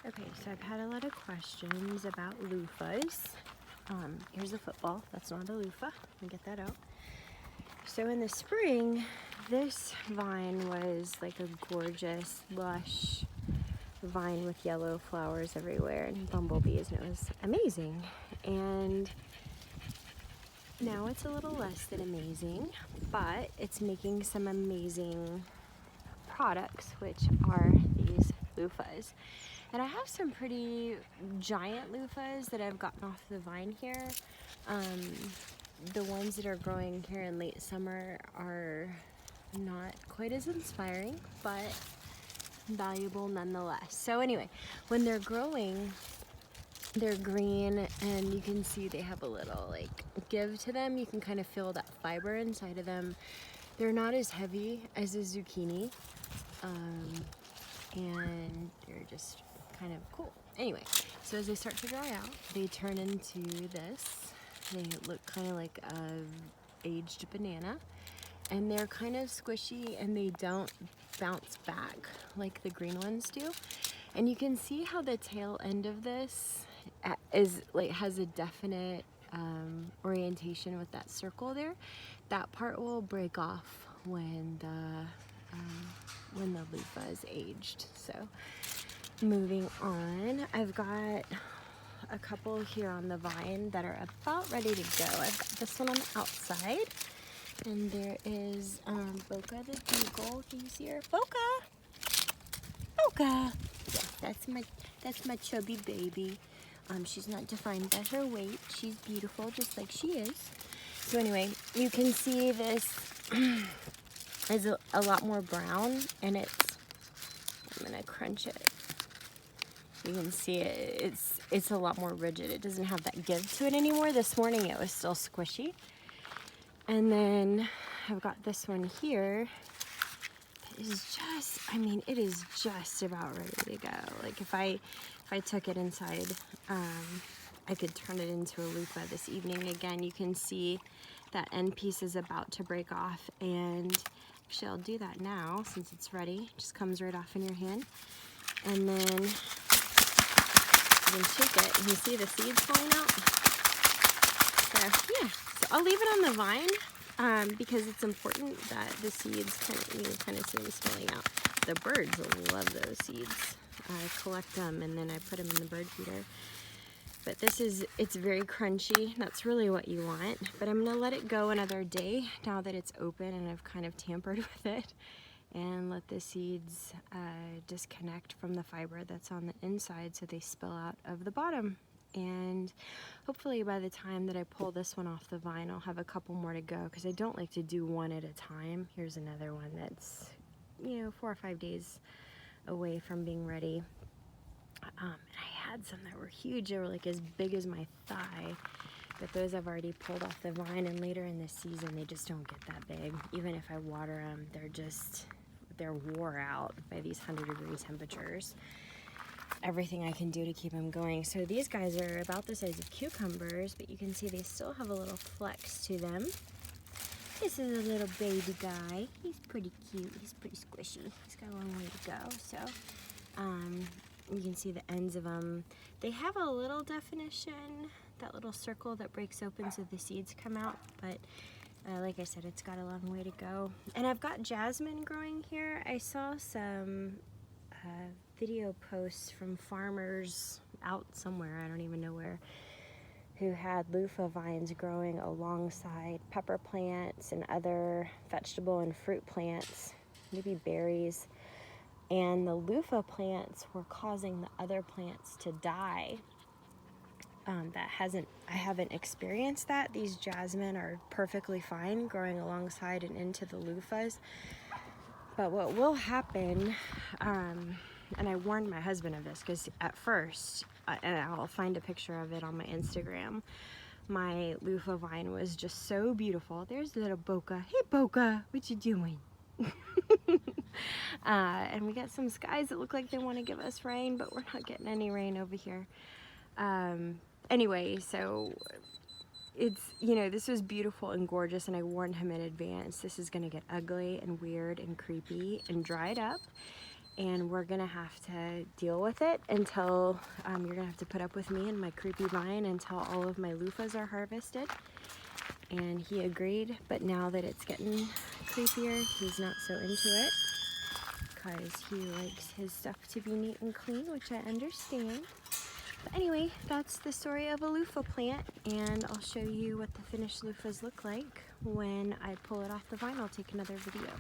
Okay, so I've had a lot of questions about loofahs. Here's a football. That's not a loofah. Let me get that out. So in the spring, this vine was like a gorgeous, lush vine with yellow flowers everywhere and bumblebees, and it was amazing. And now it's a little less than amazing, but it's making some amazing products, which are these loofahs. And I have some pretty giant loofahs that I've gotten off the vine here. The ones that are growing here in late summer are not quite as inspiring, but valuable nonetheless. So anyway, when they're growing, they're green, and you can see they have a little like give to them. You can kind of feel that fiber inside of them. They're not as heavy as a zucchini, and they're just kind of cool. Anyway, so as they start to dry out, they turn into this. They look kind of like a aged banana, and they're kind of squishy, and they don't bounce back like the green ones do. And you can see how the tail end of this is like has a definite orientation with that circle there. That part will break off when the loofah is aged. So moving on, I've got a couple here on the vine that are about ready to go. I've got this one on the outside, and there is Boca the beagle. He's here. Boca! Boca! Yeah, that's my chubby baby. She's not defined by her weight. She's beautiful just like she is. So anyway, you can see this is a lot more brown, and I'm gonna crunch it. You can see it's a lot more rigid. It doesn't have that give to it anymore. This morning it was still squishy. And then I've got this one here. It is just, I mean, it is just about ready to go. Like if I took it inside, I could turn it into a loofah this evening. Again, you can see that end piece is about to break off, and actually I'll do that now since it's ready. It just comes right off in your hand. And then you can shake it, and you see the seeds falling out. So yeah, so I'll leave it on the vine because it's important that the seeds kind of see them spilling out. The birds love those seeds. I collect them and then I put them in the bird feeder. But it's very crunchy. That's really what you want. But I'm gonna let it go another day now that it's open and I've kind of tampered with it, and let the seeds disconnect from the fiber that's on the inside so they spill out of the bottom. And hopefully by the time that I pull this one off the vine, I'll have a couple more to go, because I don't like to do one at a time. Here's another one that's 4 or 5 days away from being ready. And I had some that were huge. They were like as big as my thigh, but those I've already pulled off the vine, and later in the season they just don't get that big. Even if I water them, they're wore out by these 100-degree temperatures. Everything I can do to keep them going. So these guys are about the size of cucumbers, but you can see they still have a little flex to them. This is a little baby guy. He's pretty cute. He's pretty squishy. He's got a long way to go. So you can see the ends of them. They have a little definition, that little circle that breaks open so the seeds come out, but like I said, it's got a long way to go. And I've got jasmine growing here. I saw some video posts from farmers out somewhere, I don't even know where, who had loofah vines growing alongside pepper plants and other vegetable and fruit plants, maybe berries. And the loofah plants were causing the other plants to die. I haven't experienced that. These jasmine are perfectly fine growing alongside and into the loofahs. But what will happen, and I warned my husband of this, because at first, and I'll find a picture of it on my Instagram, my loofah vine was just so beautiful. There's little Boca. Hey Boca, what you doing? And we got some skies that look like they want to give us rain, but we're not getting any rain over here. Anyway, so it's, this was beautiful and gorgeous, and I warned him in advance. This is going to get ugly and weird and creepy and dried up. and we're gonna have to deal with it until you're gonna have to put up with me and my creepy vine until all of my loofahs are harvested. And he agreed, but now that it's getting creepier, he's not so into it because he likes his stuff to be neat and clean, which I understand. But anyway, that's the story of a loofah plant, and I'll show you what the finished loofahs look like when I pull it off the vine. I'll take another video.